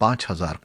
5,000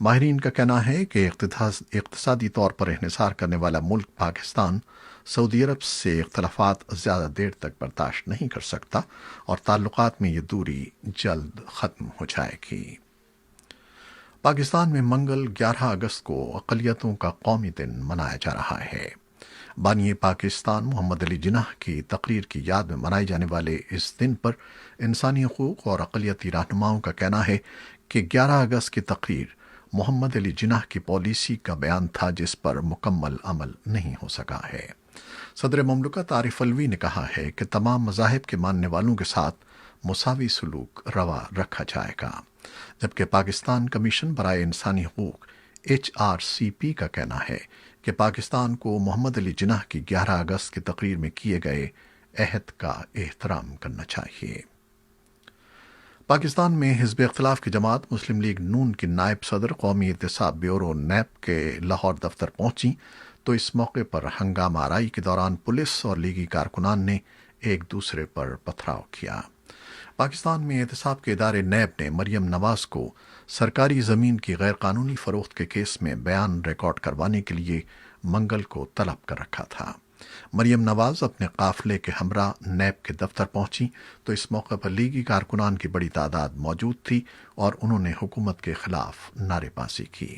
ماہرین کا کہنا ہے کہ اقتصادی طور پر انحصار کرنے والا ملک پاکستان سعودی عرب سے اختلافات زیادہ دیر تک برداشت نہیں کر سکتا اور تعلقات میں یہ دوری جلد ختم ہو جائے گی۔ پاکستان میں منگل 11 اگست کو اقلیتوں کا قومی دن منایا جا رہا ہے۔ بانی پاکستان محمد علی جناح کی تقریر کی یاد میں منائے جانے والے اس دن پر انسانی حقوق اور اقلیتی رہنماؤں کا کہنا ہے کہ 11 اگست کی تقریر محمد علی جناح کی پالیسی کا بیان تھا جس پر مکمل عمل نہیں ہو سکا ہے۔ صدر مملکت عارف الوی نے کہا ہے کہ تمام مذاہب کے ماننے والوں کے ساتھ مساوی سلوک روا رکھا جائے گا، جبکہ پاکستان کمیشن برائے انسانی حقوق HRCP کا کہنا ہے کہ پاکستان کو محمد علی جناح کی 11 اگست کی تقریر میں کیے گئے عہد کا احترام کرنا چاہیے۔ پاکستان میں حزب اختلاف کی جماعت مسلم لیگ نون کی نائب صدر قومی احتساب بیورو نیب کے لاہور دفتر پہنچی تو اس موقع پر ہنگامہ آرائی کے دوران پولیس اور لیگی کارکنان نے ایک دوسرے پر پتھراؤ کیا۔ پاکستان میں احتساب کے ادارے نیب نے مریم نواز کو سرکاری زمین کی غیر قانونی فروخت کے کیس میں بیان ریکارڈ کروانے کے لیے منگل کو طلب کر رکھا تھا۔ مریم نواز اپنے قافلے کے ہمراہ نیب کے دفتر پہنچی تو اس موقع پر لیگی کارکنان کی بڑی تعداد موجود تھی اور انہوں نے حکومت کے خلاف نعرے بازی کی۔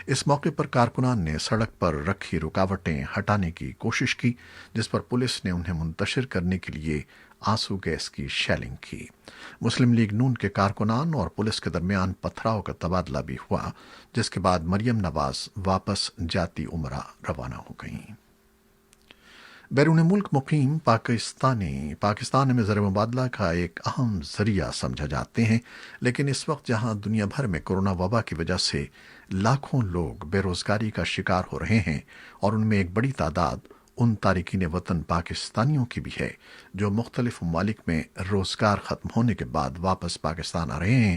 اس موقع پر کارکنان نے سڑک پر رکھی رکاوٹیں ہٹانے کی کوشش کی، جس پر پولیس نے انہیں منتشر کرنے کے لیے آنسو گیس کی شیلنگ کی۔ مسلم لیگ نون کے کارکنان اور پولیس کے درمیان پتھراؤ کا تبادلہ بھی ہوا، جس کے بعد مریم نواز واپس جاتی عمرہ روانہ ہو گئیں۔ بیرون ملک مقیم پاکستان میں زر مبادلہ کا ایک اہم ذریعہ سمجھا جاتے ہیں، لیکن اس وقت جہاں دنیا بھر میں کورونا وبا کی وجہ سے لاکھوں لوگ بے روزگاری کا شکار ہو رہے ہیں اور ان میں ایک بڑی تعداد ان تارکین وطن پاکستانیوں کی بھی ہے جو مختلف ممالک میں روزگار ختم ہونے کے بعد واپس پاکستان آ رہے ہیں،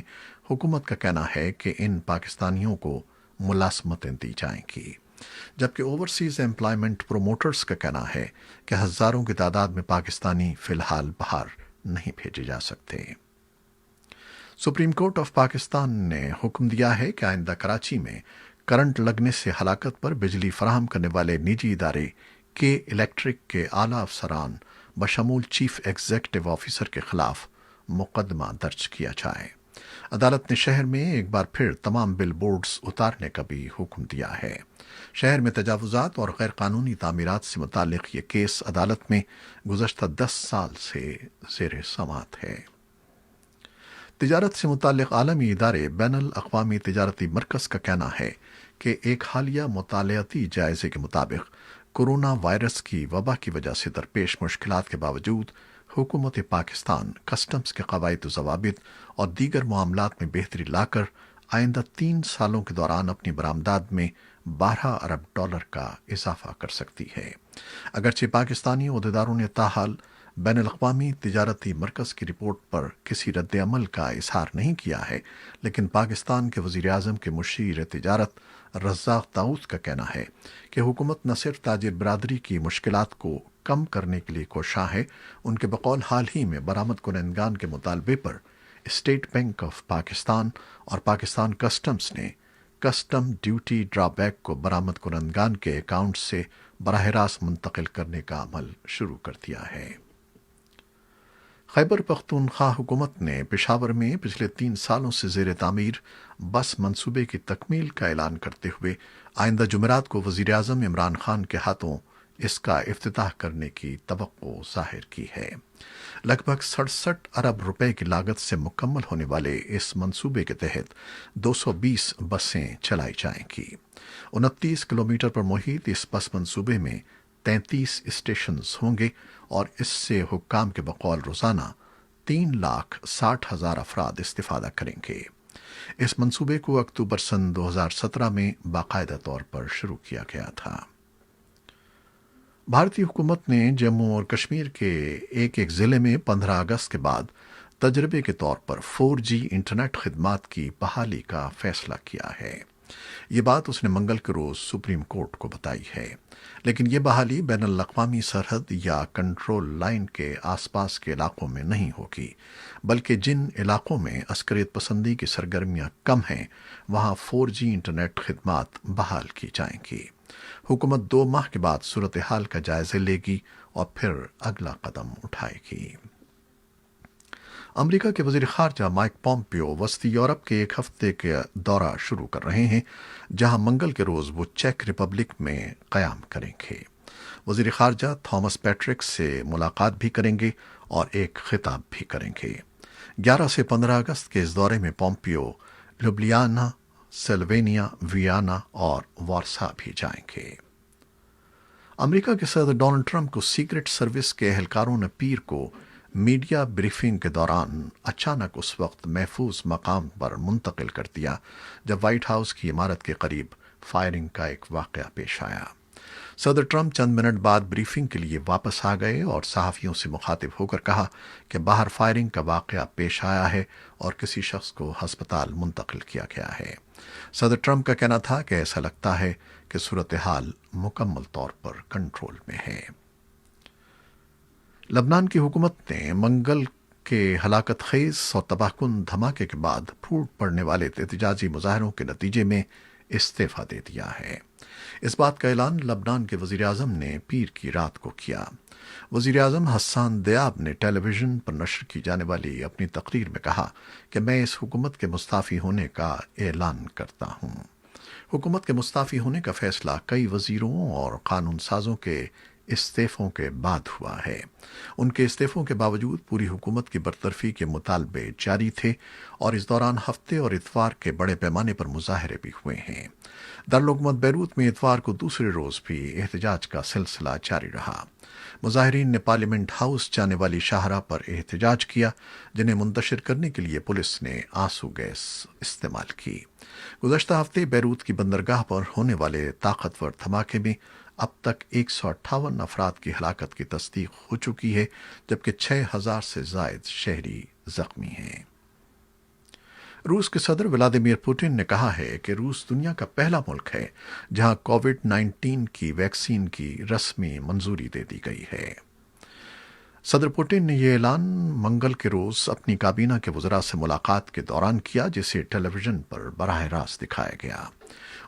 حکومت کا کہنا ہے کہ ان پاکستانیوں کو ملازمتیں دی جائیں گی، جبکہ اوورسیز ایمپلائمنٹ پروموٹرز کا کہنا ہے کہ ہزاروں کی تعداد میں پاکستانی فی الحال باہر نہیں بھیجے جا سکتے۔ سپریم کورٹ آف پاکستان نے حکم دیا ہے کہ آئندہ کراچی میں کرنٹ لگنے سے ہلاکت پر بجلی فراہم کرنے والے نجی ادارے کے الیکٹرک کے اعلیٰ افسران بشمول چیف ایگزیکٹو آفیسر کے خلاف مقدمہ درج کیا جائے۔ عدالت نے شہر میں ایک بار پھر تمام بل بورڈز اتارنے کا بھی حکم دیا ہے۔ شہر میں تجاوزات اور غیر قانونی تعمیرات سے متعلق یہ کیس عدالت میں گزشتہ 10 سال سے زیر سماعت ہے۔ تجارت سے متعلق عالمی ادارے بین الاقوامی تجارتی مرکز کا کہنا ہے کہ ایک حالیہ مطالعاتی جائزے کے مطابق کورونا وائرس کی وبا کی وجہ سے درپیش مشکلات کے باوجود حکومت پاکستان کسٹمز کے قواعد و ضوابط اور دیگر معاملات میں بہتری لا کر آئندہ 3 سالوں کے دوران اپنی برآمدات میں 12 ارب ڈالر کا اضافہ کر سکتی ہے۔ اگرچہ پاکستانی عہدیداروں نے تاحال بین الاقوامی تجارتی مرکز کی رپورٹ پر کسی رد عمل کا اظہار نہیں کیا ہے، لیکن پاکستان کے وزیر اعظم کے مشیر تجارت رزاق داؤد کا کہنا ہے کہ حکومت نہ صرف تاجر برادری کی مشکلات کو کم کرنے کے لیے کوشاں ہے، ان کے بقول حال ہی میں برآمد کنندگان کے مطالبے پر اسٹیٹ بینک آف پاکستان اور پاکستان کسٹمز نے کسٹم ڈیوٹی ڈرا بیک کو برآمد کنندگان کے اکاؤنٹ سے براہ راست منتقل کرنے کا عمل شروع کر دیا ہے۔ خیبر پختونخوا حکومت نے پشاور میں پچھلے 3 سالوں سے زیر تعمیر بس منصوبے کی تکمیل کا اعلان کرتے ہوئے آئندہ جمعرات کو وزیر اعظم عمران خان کے ہاتھوں اس کا افتتاح کرنے کی توقع ظاہر کی ہے۔ لگ بھگ 67 ارب روپے کی لاگت سے مکمل ہونے والے اس منصوبے کے تحت 220 بسیں چلائی جائیں گی۔ 29 کلومیٹر پر محیط اس بس منصوبے میں 33 اسٹیشنز ہوں گے اور اس سے حکام کے بقول روزانہ 3,60,000 افراد استفادہ کریں گے۔ اس منصوبے کو اکتوبر سن 2017 میں باقاعدہ طور پر شروع کیا گیا تھا۔ بھارتی حکومت نے جموں اور کشمیر کے ایک ضلع میں 15 اگست کے بعد تجربے کے طور پر 4G انٹرنیٹ خدمات کی بحالی کا فیصلہ کیا ہے۔ یہ بات اس نے منگل کے روز سپریم کورٹ کو بتائی ہے، لیکن یہ بحالی بین الاقوامی سرحد یا کنٹرول لائن کے آس پاس کے علاقوں میں نہیں ہوگی، بلکہ جن علاقوں میں عسکریت پسندی کی سرگرمیاں کم ہیں وہاں 4G انٹرنیٹ خدمات بحال کی جائیں گی۔ حکومت 2 ماہ کے بعد صورتحال کا جائزہ لے گی اور پھر اگلا قدم اٹھائے گی۔ امریکہ کے وزیر خارجہ مائک پومپیو وسطی یورپ کے ایک ہفتے کا دورہ شروع کر رہے ہیں، جہاں منگل کے روز وہ چیک ریپبلک میں قیام کریں گے۔ وزیر خارجہ تھامس پیٹرک سے ملاقات بھی کریں گے اور ایک خطاب بھی کریں گے۔ 11 سے 15 اگست کے اس دورے میں پومپیو لوبلیانا، سلوینیا، ویانا اور وارسا بھی جائیں گے۔ امریکہ کے صدر ڈونلڈ ٹرمپ کو سیکرٹ سروس کے اہلکاروں نے پیر کو میڈیا بریفنگ کے دوران اچانک اس وقت محفوظ مقام پر منتقل کر دیا جب وائٹ ہاؤس کی عمارت کے قریب فائرنگ کا ایک واقعہ پیش آیا۔ صدر ٹرمپ چند منٹ بعد بریفنگ کے لیے واپس آ گئے اور صحافیوں سے مخاطب ہو کر کہا کہ باہر فائرنگ کا واقعہ پیش آیا ہے اور کسی شخص کو ہسپتال منتقل کیا گیا ہے۔ صدر ٹرمپ کا کہنا تھا کہ ایسا لگتا ہے کہ صورتحال مکمل طور پر کنٹرول میں ہے۔ لبنان کی حکومت نے منگل کے ہلاکت خیز اور تباہ کن دھماکے کے بعد پھوٹ پڑنے والے احتجاجی مظاہروں کے نتیجے میں استعفیٰ دے دیا ہے۔ اس بات کا اعلان لبنان کے وزیر اعظم نے پیر کی رات کو کیا۔ وزیر اعظم حسان دیاب نے ٹیلی ویژن پر نشر کی جانے والی اپنی تقریر میں کہا کہ میں اس حکومت کے مستعفی ہونے کا اعلان کرتا ہوں۔ حکومت کے مستعفی ہونے کا فیصلہ کئی وزیروں اور قانون سازوں کے استعفوں کے بعد ہوا ہے۔ ان کے استعفوں کے باوجود پوری حکومت کی برطرفی کے مطالبے جاری تھے اور اس دوران ہفتے اور اتوار کے بڑے پیمانے پر مظاہرے بھی ہوئے ہیں۔ دارالحکومت بیروت میں اتوار کو دوسرے روز بھی احتجاج کا سلسلہ جاری رہا۔ مظاہرین نے پارلیمنٹ ہاؤس جانے والی شاہراہ پر احتجاج کیا، جنہیں منتشر کرنے کے لیے پولیس نے آنسو گیس استعمال کی۔ گزشتہ ہفتے بیروت کی بندرگاہ پر ہونے والے طاقتور دھماکے میں اب تک 158 افراد کی ہلاکت کی تصدیق ہو چکی ہے، جبکہ 6000 سے زائد شہری زخمی ہیں۔ روس کے صدر ولادیمیر پوٹن نے کہا ہے کہ روس دنیا کا پہلا ملک ہے جہاں کووڈ-19 کی ویکسین کی رسمی منظوری دے دی گئی ہے۔ صدر پوٹن نے یہ اعلان منگل کے روز اپنی کابینہ کے وزراء سے ملاقات کے دوران کیا، جسے ٹیلی ویژن پر براہ راست دکھایا گیا۔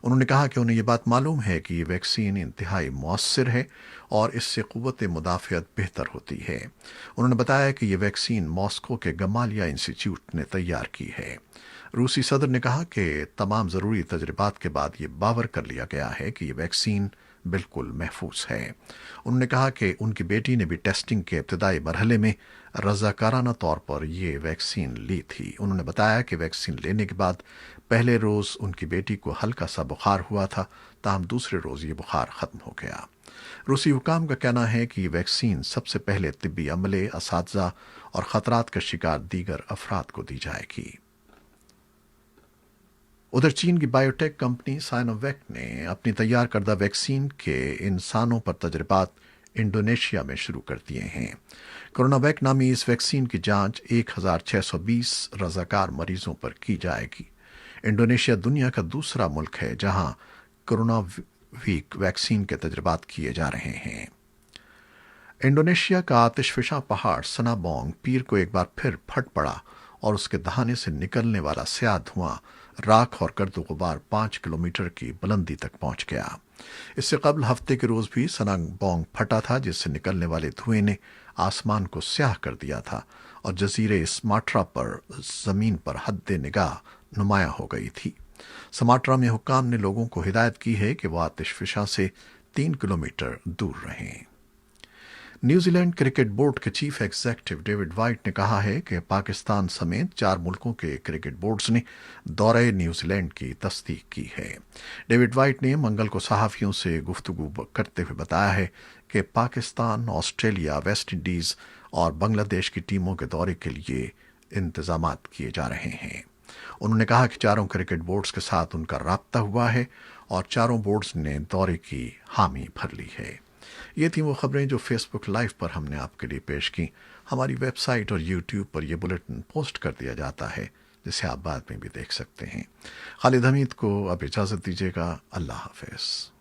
انہوں نے کہا کہ انہیں یہ بات معلوم ہے کہ یہ ویکسین انتہائی مؤثر ہے اور اس سے قوت مدافعت بہتر ہوتی ہے۔ انہوں نے بتایا کہ یہ ویکسین ماسکو کے گمالیہ انسٹی ٹیوٹ نے تیار کی ہے۔ روسی صدر نے کہا کہ تمام ضروری تجربات کے بعد یہ باور کر لیا گیا ہے کہ یہ ویکسین بالکل محفوظ ہے۔ انہوں نے کہا کہ ان کی بیٹی نے بھی ٹیسٹنگ کے ابتدائی مرحلے میں رضاکارانہ طور پر یہ ویکسین لی تھی۔ انہوں نے بتایا کہ ویکسین لینے کے بعد پہلے روز ان کی بیٹی کو ہلکا سا بخار ہوا تھا، تاہم دوسرے روز یہ بخار ختم ہو گیا۔ روسی حکام کا کہنا ہے کہ یہ ویکسین سب سے پہلے طبی عملے، اساتذہ اور خطرات کا شکار دیگر افراد کو دی جائے گی۔ ادھر چین کی بائیوٹیک کمپنی سائنو ویک نے اپنی تیار کردہ ویکسین کے انسانوں پر تجربات انڈونیشیا میں شروع کر دیے ہیں۔ کرونا ویک نامی اس ویکسین کی جانچ 1620 رضاکار مریضوں پر کی جائے گی۔ انڈونیشیا دنیا کا دوسرا ملک ہے جہاں کرونا ویک ویکسین کے تجربات کیے جا رہے ہیں۔ انڈونیشیا کا آتش فشاں پہاڑ سنابونگ پیر کو ایک بار پھر پھٹ پڑا اور اس کے دہانے سے نکلنے والا سیاہ دھواں، راکھ اور گرد و غبار 5 کلومیٹر کی بلندی تک پہنچ گیا۔ اس سے قبل ہفتے کے روز بھی سنابونگ پھٹا تھا، جس سے نکلنے والے دھوئیں نے آسمان کو سیاہ کر دیا تھا اور جزیرے سماٹرا پر زمین پر حد نگاہ نمایاں ہو گئی تھی۔ سماٹرا میں حکام نے لوگوں کو ہدایت کی ہے کہ وہ آتش فشاں سے 3 کلومیٹر دور رہیں۔ نیوزی لینڈ کرکٹ بورڈ کے چیف ایگزیکٹو ڈیوڈ وائٹ نے کہا ہے کہ پاکستان سمیت 4 ملکوں کے کرکٹ بورڈز نے دورہ نیوزی لینڈ کی تصدیق کی ہے۔ ڈیوڈ وائٹ نے منگل کو صحافیوں سے گفتگو کرتے ہوئے بتایا ہے کہ پاکستان، آسٹریلیا، ویسٹ انڈیز اور بنگلہ دیش کی ٹیموں کے دورے کے لیے انتظامات کیے جا رہے ہیں۔ انہوں نے کہا کہ 4 کرکٹ بورڈز کے ساتھ ان کا رابطہ ہوا ہے اور 4 بورڈز نے دورے کی حامی بھر لی ہے۔ یہ تھیں وہ خبریں جو فیس بک لائیو پر ہم نے آپ کے لیے پیش کی۔ ہماری ویب سائٹ اور یوٹیوب پر یہ بلیٹن پوسٹ کر دیا جاتا ہے، جسے آپ بعد میں بھی دیکھ سکتے ہیں۔ خالد حمید کو اب اجازت دیجیے گا۔ اللہ حافظ۔